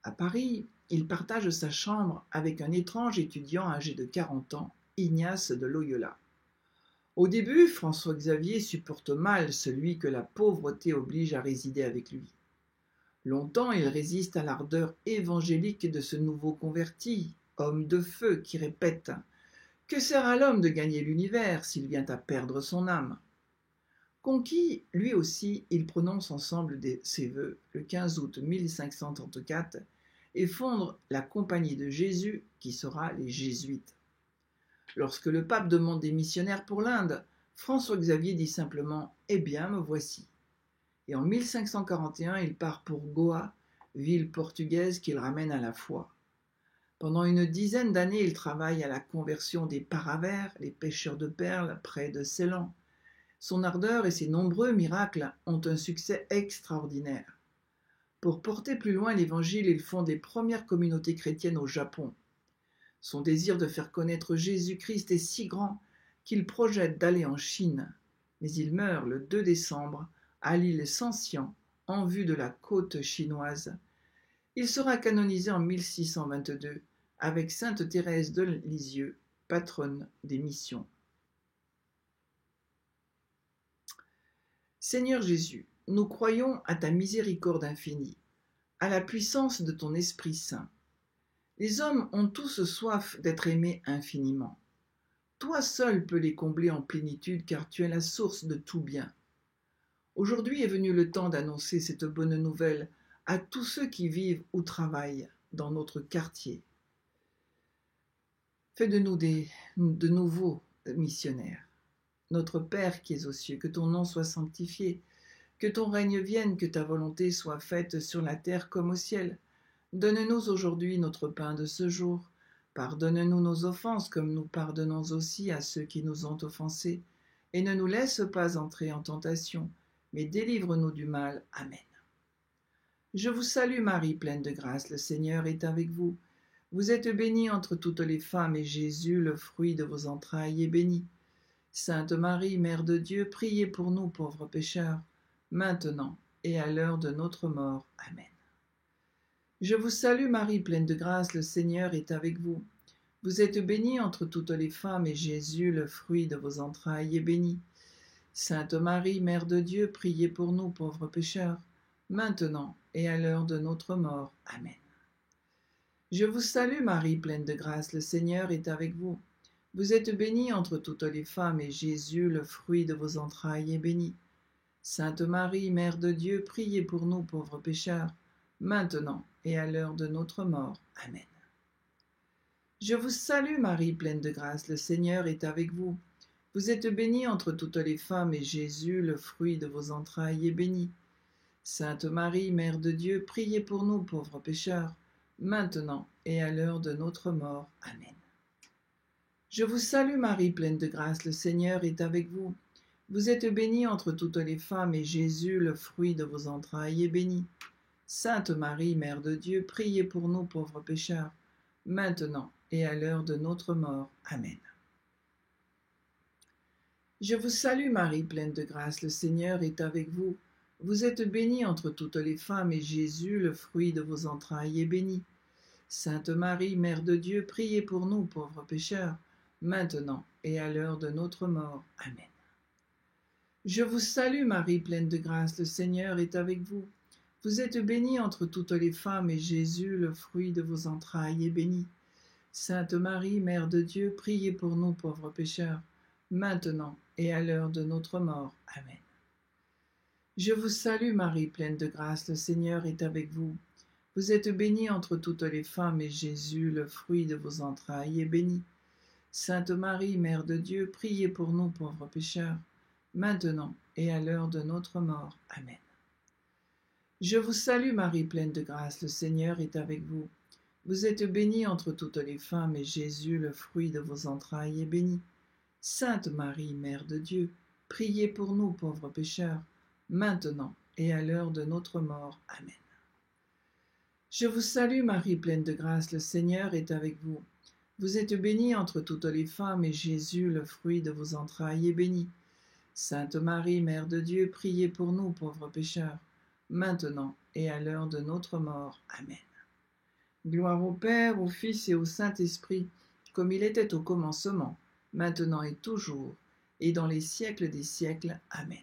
Speaker 2: À Paris, il partage sa chambre avec un étrange étudiant âgé de 40 ans, Ignace de Loyola. Au début, François-Xavier supporte mal celui que la pauvreté oblige à résider avec lui. Longtemps, il résiste à l'ardeur évangélique de ce nouveau converti, homme de feu qui répète « Que sert à l'homme de gagner l'univers s'il vient à perdre son âme ?» Conquis, lui aussi, ils prononcent ensemble ses vœux le 15 août 1534 et fondent la Compagnie de Jésus qui sera les Jésuites. Lorsque le pape demande des missionnaires pour l'Inde, François-Xavier dit simplement « Eh bien, me voici ». Et en 1541, il part pour Goa, ville portugaise qu'il ramène à la foi. Pendant une dizaine d'années, il travaille à la conversion des Paravers, les pêcheurs de perles, près de Ceylan. Son ardeur et ses nombreux miracles ont un succès extraordinaire. Pour porter plus loin l'Évangile, il fonde les premières communautés chrétiennes au Japon. Son désir de faire connaître Jésus-Christ est si grand qu'il projette d'aller en Chine. Mais il meurt le 2 décembre à l'île Sancian, en vue de la côte chinoise. Il sera canonisé en 1622 avec sainte Thérèse de Lisieux, patronne des missions. Seigneur Jésus, nous croyons à ta miséricorde infinie, à la puissance de ton Esprit Saint. Les hommes ont tous soif d'être aimés infiniment. Toi seul peux les combler en plénitude car tu es la source de tout bien. Aujourd'hui est venu le temps d'annoncer cette bonne nouvelle à tous ceux qui vivent ou travaillent dans notre quartier. Fais de nous de nouveaux missionnaires. Notre Père qui es aux cieux, que ton nom soit sanctifié, que ton règne vienne, que ta volonté soit faite sur la terre comme au ciel. Donne-nous aujourd'hui notre pain de ce jour. Pardonne-nous nos offenses comme nous pardonnons aussi à ceux qui nous ont offensés. Et ne nous laisse pas entrer en tentation, mais délivre-nous du mal. Amen. Je vous salue Marie, pleine de grâce, le Seigneur est avec vous. Vous êtes bénie entre toutes les femmes, et Jésus, le fruit de vos entrailles, est béni. Sainte Marie, Mère de Dieu, priez pour nous pauvres pécheurs, maintenant et à l'heure de notre mort. Amen. Je vous salue Marie, pleine de grâce, le Seigneur est avec vous. Vous êtes bénie entre toutes les femmes, et Jésus, le fruit de vos entrailles, est béni. Sainte Marie, Mère de Dieu, priez pour nous pauvres pécheurs, maintenant et à l'heure de notre mort. Amen. Je vous salue Marie, pleine de grâce, le Seigneur est avec vous. Vous êtes bénie entre toutes les femmes, et Jésus, le fruit de vos entrailles, est béni. Sainte Marie, Mère de Dieu, priez pour nous pauvres pécheurs, maintenant et à l'heure de notre mort. Amen. Je vous salue Marie, pleine de grâce, le Seigneur est avec vous. Vous êtes bénie entre toutes les femmes, et Jésus, le fruit de vos entrailles, est béni. Sainte Marie, Mère de Dieu, priez pour nous pauvres pécheurs, maintenant et à l'heure de notre mort. Amen. Je vous salue Marie, pleine de grâce, le Seigneur est avec vous. Vous êtes bénie entre toutes les femmes, et Jésus, le fruit de vos entrailles, est béni. Sainte Marie, Mère de Dieu, priez pour nous pauvres pécheurs, maintenant et à l'heure de notre mort. Amen. Je vous salue Marie, pleine de grâce, le Seigneur est avec vous. Vous êtes bénie entre toutes les femmes, et Jésus, le fruit de vos entrailles, est béni. Sainte Marie, Mère de Dieu, priez pour nous pauvres pécheurs, maintenant et à l'heure de notre mort. Amen. Je vous salue Marie, pleine de grâce, le Seigneur est avec vous. Vous êtes bénie entre toutes les femmes, et Jésus, le fruit de vos entrailles, est béni. Sainte Marie, Mère de Dieu, priez pour nous pauvres pécheurs, maintenant et à l'heure de notre mort. Amen. Je vous salue Marie, pleine de grâce, le Seigneur est avec vous. Vous êtes bénie entre toutes les femmes, et Jésus, le fruit de vos entrailles, est béni. Sainte Marie, Mère de Dieu, priez pour nous pauvres pécheurs, maintenant et à l'heure de notre mort. Amen. Je vous salue Marie, pleine de grâce, le Seigneur est avec vous. Vous êtes bénie entre toutes les femmes, et Jésus, le fruit de vos entrailles, est béni. Sainte Marie, Mère de Dieu, priez pour nous pauvres pécheurs, maintenant et à l'heure de notre mort. Amen. Je vous salue Marie, pleine de grâce, le Seigneur est avec vous. Vous êtes bénie entre toutes les femmes, et Jésus, le fruit de vos entrailles, est béni. Sainte Marie, Mère de Dieu, priez pour nous pauvres pécheurs, maintenant et à l'heure de notre mort. Amen. Gloire au Père, au Fils et au Saint-Esprit, comme il était au commencement, maintenant et toujours, et dans les siècles des siècles. Amen.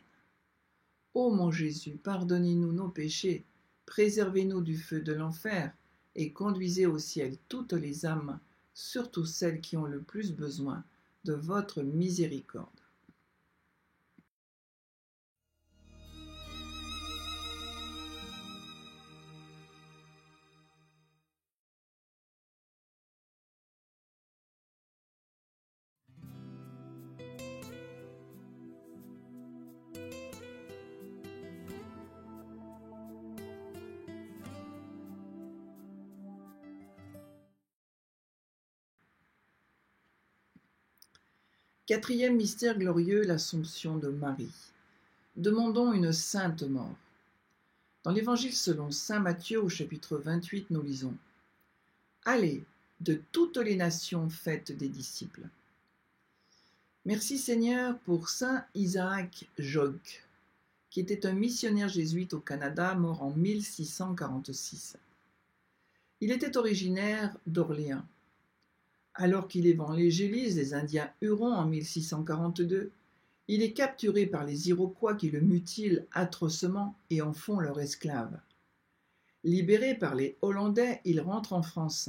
Speaker 2: Ô mon Jésus, pardonnez-nous nos péchés, préservez-nous du feu de l'enfer, et conduisez au ciel toutes les âmes, surtout celles qui ont le plus besoin de votre miséricorde. Quatrième mystère glorieux, l'Assomption de Marie. Demandons une sainte mort. Dans l'Évangile selon saint Matthieu au chapitre 28, nous lisons « Allez, de toutes les nations faites des disciples ». Merci Seigneur pour saint Isaac Jogues, qui était un missionnaire jésuite au Canada, mort en 1646. Il était originaire d'Orléans. Alors qu'il évangélise les Indiens Hurons en 1642, il est capturé par les Iroquois qui le mutilent atrocement et en font leur esclave. Libéré par les Hollandais, il rentre en France.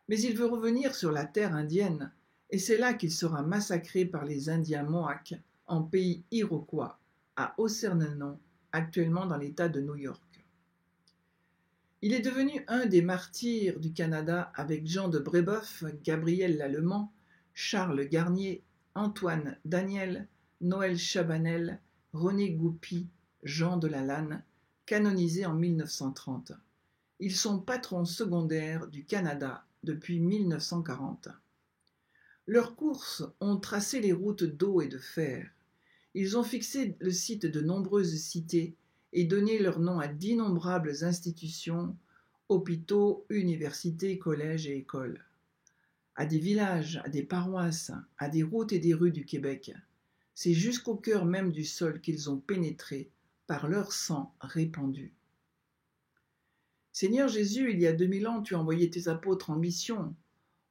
Speaker 2: Mais il veut revenir sur la terre indienne, et c'est là qu'il sera massacré par les Indiens Mohawks en pays Iroquois, à Ocernenon, actuellement dans l'État de New York. Il est devenu un des martyrs du Canada avec Jean de Brébeuf, Gabriel Lallemand, Charles Garnier, Antoine Daniel, Noël Chabanel, René Goupy, Jean de la Lanne, canonisés en 1930. Ils sont patrons secondaires du Canada depuis 1940. Leurs courses ont tracé les routes d'eau et de fer. Ils ont fixé le site de nombreuses cités et donné leur nom à d'innombrables institutions, hôpitaux, universités, collèges et écoles, à des villages, à des paroisses, à des routes et des rues du Québec. C'est jusqu'au cœur même du sol qu'ils ont pénétré par leur sang répandu. Seigneur Jésus, il y a 2000 ans, tu as envoyé tes apôtres en mission.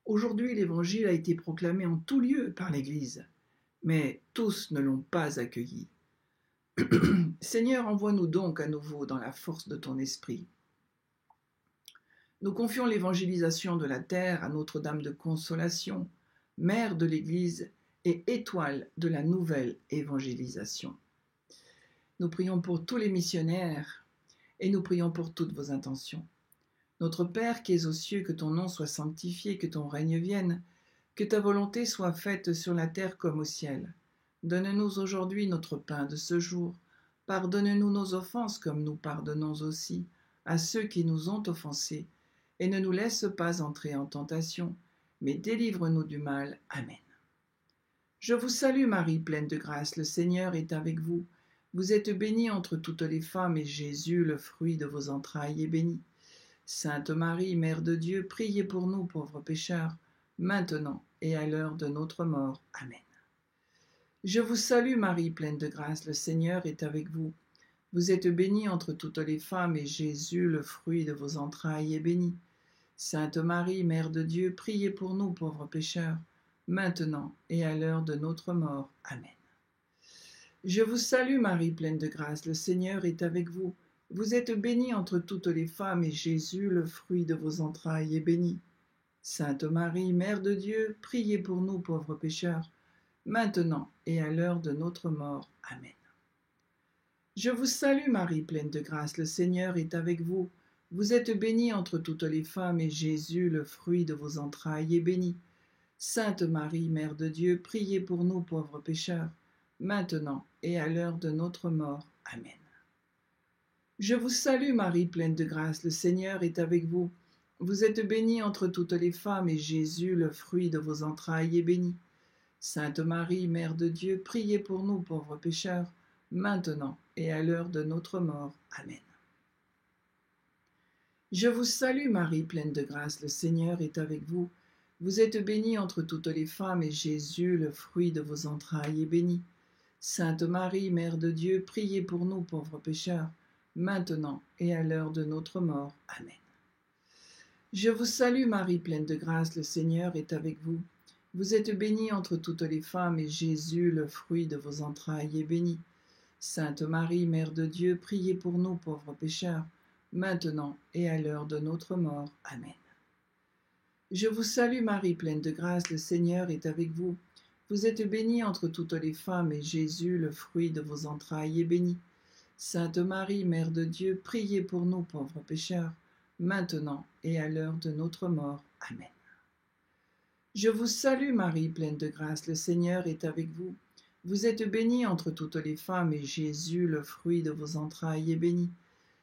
Speaker 2: Aujourd'hui, l'Évangile a été proclamé en tout lieu par l'Église, mais tous ne l'ont pas accueilli. Seigneur, envoie-nous donc à nouveau dans la force de ton esprit. Nous confions l'évangélisation de la terre à Notre-Dame de Consolation, mère de l'Église et étoile de la nouvelle évangélisation. Nous prions pour tous les missionnaires et nous prions pour toutes vos intentions. Notre Père qui es aux cieux, que ton nom soit sanctifié, que ton règne vienne, que ta volonté soit faite sur la terre comme au ciel. Donne-nous aujourd'hui notre pain de ce jour. Pardonne-nous nos offenses comme nous pardonnons aussi à ceux qui nous ont offensés. Et ne nous laisse pas entrer en tentation, mais délivre-nous du mal. Amen. Je vous salue Marie, pleine de grâce, le Seigneur est avec vous. Vous êtes bénie entre toutes les femmes, et Jésus, le fruit de vos entrailles, est béni. Sainte Marie, Mère de Dieu, priez pour nous pauvres pécheurs, maintenant et à l'heure de notre mort. Amen. Je vous salue Marie, pleine de grâce, le Seigneur est avec vous. Vous êtes bénie entre toutes les femmes, et Jésus, le fruit de vos entrailles, est béni. Sainte Marie, Mère de Dieu, priez pour nous pauvres pécheurs, maintenant et à l'heure de notre mort. Amen. Je vous salue Marie, pleine de grâce, le Seigneur est avec vous. Vous êtes bénie entre toutes les femmes, et Jésus, le fruit de vos entrailles, est béni. Sainte Marie, Mère de Dieu, priez pour nous pauvres pécheurs, maintenant et à l'heure de notre mort. Amen. Je vous salue Marie, pleine de grâce, le Seigneur est avec vous. Vous êtes bénie entre toutes les femmes, et Jésus, le fruit de vos entrailles, est béni. Sainte Marie, Mère de Dieu, priez pour nous pauvres pécheurs, maintenant et à l'heure de notre mort. Amen. Je vous salue Marie, pleine de grâce, le Seigneur est avec vous. Vous êtes bénie entre toutes les femmes, et Jésus, le fruit de vos entrailles, est béni. Sainte Marie, Mère de Dieu, priez pour nous pauvres pécheurs, maintenant et à l'heure de notre mort. Amen. Je vous salue Marie, pleine de grâce, le Seigneur est avec vous. Vous êtes bénie entre toutes les femmes, et Jésus, le fruit de vos entrailles, est béni. Sainte Marie, Mère de Dieu, priez pour nous pauvres pécheurs, maintenant et à l'heure de notre mort. Amen. Je vous salue Marie, pleine de grâce, le Seigneur est avec vous. Vous êtes bénie entre toutes les femmes, et Jésus, le fruit de vos entrailles, est béni. Sainte Marie, Mère de Dieu, priez pour nous pauvres pécheurs, maintenant et à l'heure de notre mort. Amen. Je vous salue Marie, pleine de grâce, le Seigneur est avec vous. Vous êtes bénie entre toutes les femmes, et Jésus, le fruit de vos entrailles, est béni. Sainte Marie, Mère de Dieu, priez pour nous pauvres pécheurs, maintenant et à l'heure de notre mort. Amen. Je vous salue Marie, pleine de grâce, le Seigneur est avec vous. Vous êtes bénie entre toutes les femmes, et Jésus, le fruit de vos entrailles, est béni.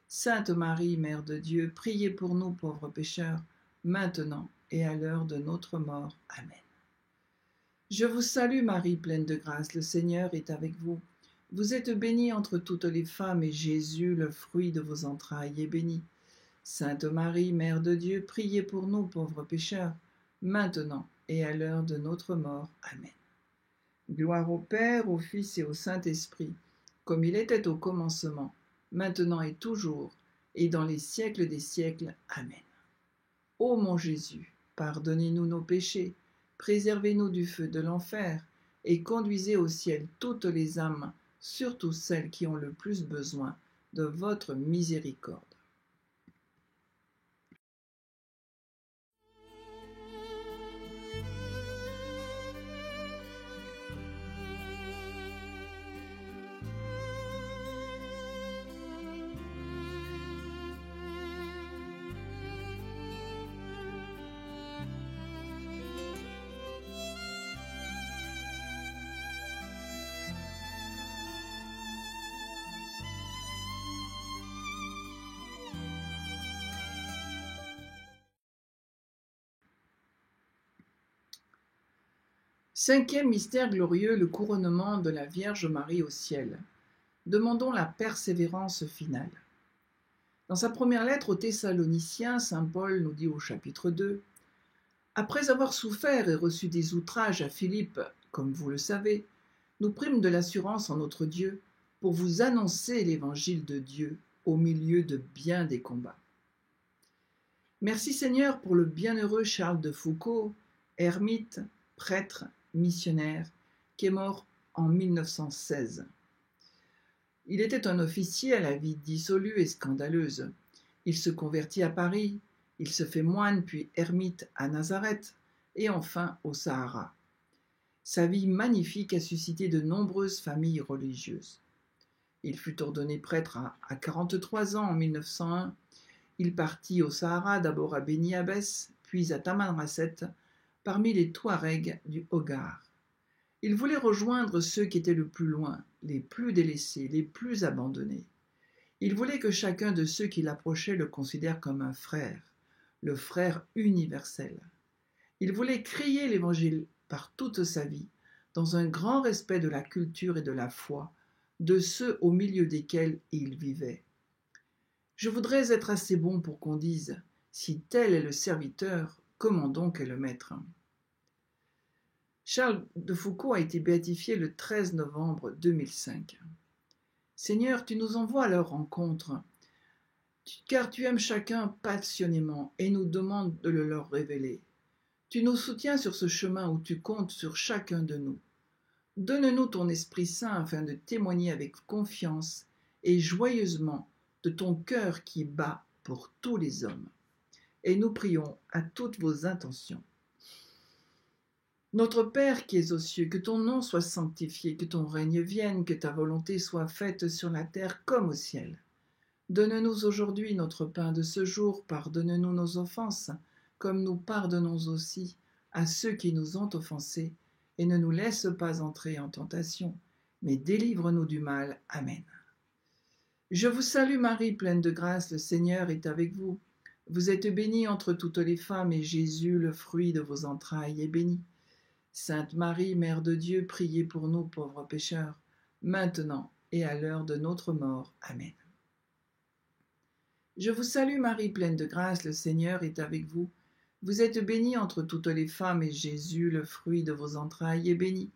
Speaker 2: Sainte Marie, Mère de Dieu, priez pour nous pauvres pécheurs, maintenant et à l'heure de notre mort. Amen. Je vous salue Marie, pleine de grâce, le Seigneur est avec vous. Vous êtes bénie entre toutes les femmes, et Jésus, le fruit de vos entrailles, est béni. Sainte Marie, Mère de Dieu, priez pour nous pauvres pécheurs, maintenant et à l'heure de notre mort. Amen. Gloire au Père, au Fils et au Saint-Esprit, comme il était au commencement, maintenant et toujours, et dans les siècles des siècles. Amen. Ô mon Jésus, pardonnez-nous nos péchés, préservez-nous du feu de l'enfer, et conduisez au ciel toutes les âmes, surtout celles qui ont le plus besoin de votre miséricorde. Cinquième mystère glorieux, le couronnement de la Vierge Marie au ciel. Demandons la persévérance finale. Dans sa première lettre aux Thessaloniciens, saint Paul nous dit au chapitre 2 : « Après avoir souffert et reçu des outrages à Philippe, comme vous le savez, nous prîmes de l'assurance en notre Dieu pour vous annoncer l'évangile de Dieu au milieu de bien des combats. » Merci Seigneur pour le bienheureux Charles de Foucauld, ermite, prêtre, missionnaire, qui est mort en 1916. Il était un officier à la vie dissolue et scandaleuse. Il se convertit à Paris, il se fait moine puis ermite à Nazareth et enfin au Sahara. Sa vie magnifique a suscité de nombreuses familles religieuses. Il fut ordonné prêtre à 43 ans en 1901. Il partit au Sahara, d'abord à Beni Abbès, puis à Tamanrasset, parmi les Touaregs du Hogar. Il voulait rejoindre ceux qui étaient le plus loin, les plus délaissés, les plus abandonnés. Il voulait que chacun de ceux qui l'approchaient le considère comme un frère, le frère universel. Il voulait crier l'Évangile par toute sa vie, dans un grand respect de la culture et de la foi, de ceux au milieu desquels il vivait. Je voudrais être assez bon pour qu'on dise « Si tel est le serviteur, comment donc est le maître ?» Charles de Foucauld a été béatifié le 13 novembre 2005. Seigneur, tu nous envoies à leur rencontre, car tu aimes chacun passionnément et nous demandes de le leur révéler. Tu nous soutiens sur ce chemin où tu comptes sur chacun de nous. Donne-nous ton Esprit Saint afin de témoigner avec confiance et joyeusement de ton cœur qui bat pour tous les hommes. Et nous prions à toutes vos intentions. Notre Père qui es aux cieux, que ton nom soit sanctifié, que ton règne vienne, que ta volonté soit faite sur la terre comme au ciel. Donne-nous aujourd'hui notre pain de ce jour, pardonne-nous nos offenses, comme nous pardonnons aussi à ceux qui nous ont offensés, et ne nous laisse pas entrer en tentation, mais délivre-nous du mal. Amen. Je vous salue Marie, pleine de grâce, le Seigneur est avec vous. Vous êtes bénie entre toutes les femmes, et Jésus, le fruit de vos entrailles, est béni. Sainte Marie, Mère de Dieu, priez pour nous pauvres pécheurs, maintenant et à l'heure de notre mort. Amen. Je vous salue Marie, pleine de grâce, le Seigneur est avec vous. Vous êtes bénie entre toutes les femmes, et Jésus, le fruit de vos entrailles, est béni.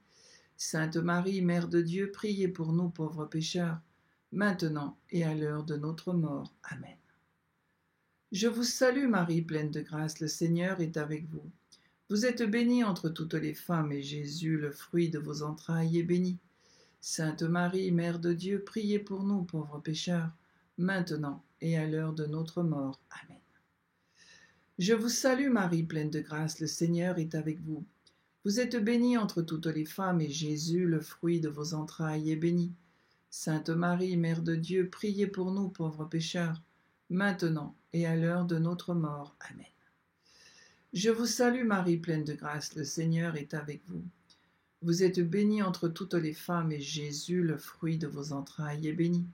Speaker 2: Sainte Marie, Mère de Dieu, priez pour nous pauvres pécheurs, maintenant et à l'heure de notre mort. Amen. Je vous salue Marie, pleine de grâce, le Seigneur est avec vous. Vous êtes bénie entre toutes les femmes, et Jésus, le fruit de vos entrailles, est béni. Sainte Marie, Mère de Dieu, priez pour nous pauvres pécheurs, maintenant et à l'heure de notre mort. Amen. Je vous salue Marie, pleine de grâce, le Seigneur est avec vous. Vous êtes bénie entre toutes les femmes, et Jésus, le fruit de vos entrailles, est béni. Sainte Marie, Mère de Dieu, priez pour nous pauvres pécheurs, maintenant et à l'heure de notre mort. Amen. Je vous salue Marie, pleine de grâce, le Seigneur est avec vous. Vous êtes bénie entre toutes les femmes, et Jésus, le fruit de vos entrailles, est béni.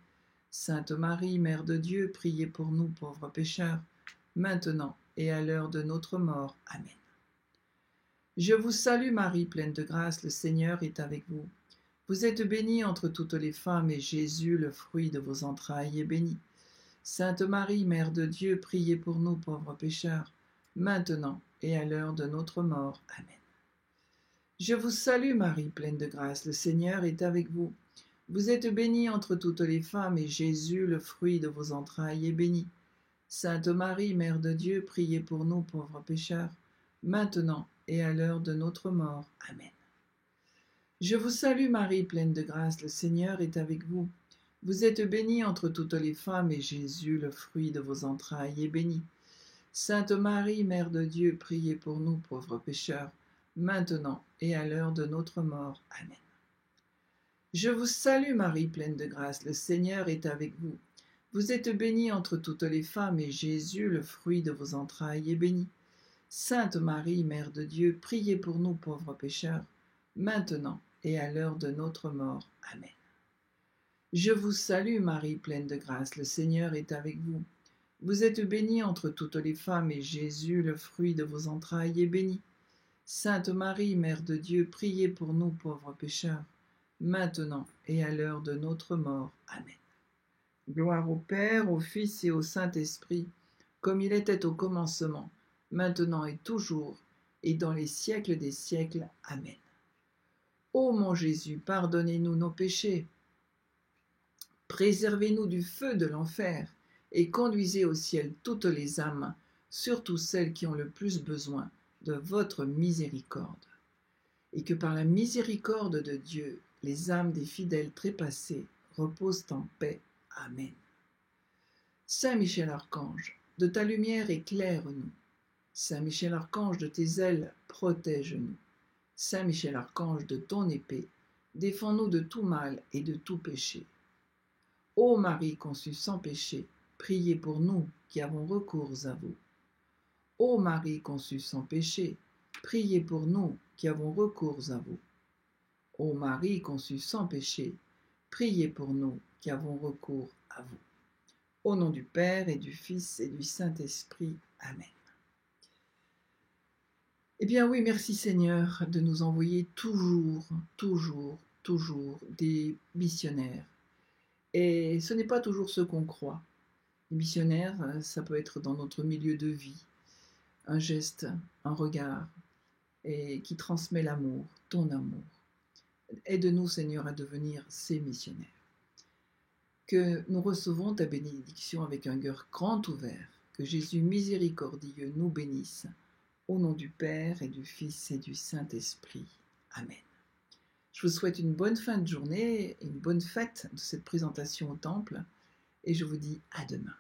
Speaker 2: Sainte Marie, Mère de Dieu, priez pour nous pauvres pécheurs, maintenant et à l'heure de notre mort. Amen. Je vous salue Marie, pleine de grâce, le Seigneur est avec vous. Vous êtes bénie entre toutes les femmes, et Jésus, le fruit de vos entrailles, est béni. Sainte Marie, Mère de Dieu, priez pour nous pauvres pécheurs, maintenant et à l'heure de notre mort. Amen. Je vous salue Marie, pleine de grâce, le Seigneur est avec vous. Vous êtes bénie entre toutes les femmes, et Jésus, le fruit de vos entrailles, est béni. Sainte Marie, Mère de Dieu, priez pour nous pauvres pécheurs, maintenant et à l'heure de notre mort. Amen. Je vous salue Marie, pleine de grâce, le Seigneur est avec vous. Vous êtes bénie entre toutes les femmes, et Jésus, le fruit de vos entrailles, est béni. Sainte Marie, Mère de Dieu, priez pour nous pauvres pécheurs, maintenant et à l'heure de notre mort. Amen. Je vous salue Marie, pleine de grâce, le Seigneur est avec vous. Vous êtes bénie entre toutes les femmes, et Jésus, le fruit de vos entrailles, est béni. Sainte Marie, Mère de Dieu, priez pour nous pauvres pécheurs, maintenant et à l'heure de notre mort. Amen. Je vous salue Marie, pleine de grâce, le Seigneur est avec vous. Vous êtes bénie entre toutes les femmes, et Jésus, le fruit de vos entrailles, est béni. Sainte Marie, Mère de Dieu, priez pour nous pauvres pécheurs, maintenant et à l'heure de notre mort. Amen. Gloire au Père, au Fils et au Saint-Esprit, comme il était au commencement, maintenant et toujours, et dans les siècles des siècles. Amen. Ô mon Jésus, pardonnez-nous nos péchés, préservez-nous du feu de l'enfer, et conduisez au ciel toutes les âmes, surtout celles qui ont le plus besoin de votre miséricorde. Et que par la miséricorde de Dieu, les âmes des fidèles trépassés reposent en paix. Amen. Saint Michel Archange, de ta lumière éclaire-nous. Saint Michel Archange, de tes ailes protège-nous. Saint Michel Archange, de ton épée, défends-nous de tout mal et de tout péché. Ô Marie conçue sans péché, priez pour nous qui avons recours à vous. Ô Marie conçue sans péché, priez pour nous qui avons recours à vous. Ô Marie conçue sans péché, priez pour nous qui avons recours à vous. Au nom du Père et du Fils et du Saint-Esprit. Amen. Eh bien oui, merci Seigneur de nous envoyer toujours des missionnaires. Et ce n'est pas toujours ce qu'on croit. Les missionnaires, ça peut être dans notre milieu de vie, un geste, un regard, et qui transmet l'amour, ton amour. Aide-nous Seigneur à devenir ces missionnaires. Que nous recevons ta bénédiction avec un cœur grand ouvert, que Jésus miséricordieux nous bénisse, au nom du Père et du Fils et du Saint-Esprit. Amen. Je vous souhaite une bonne fin de journée et une bonne fête de cette présentation au Temple, et je vous dis à demain.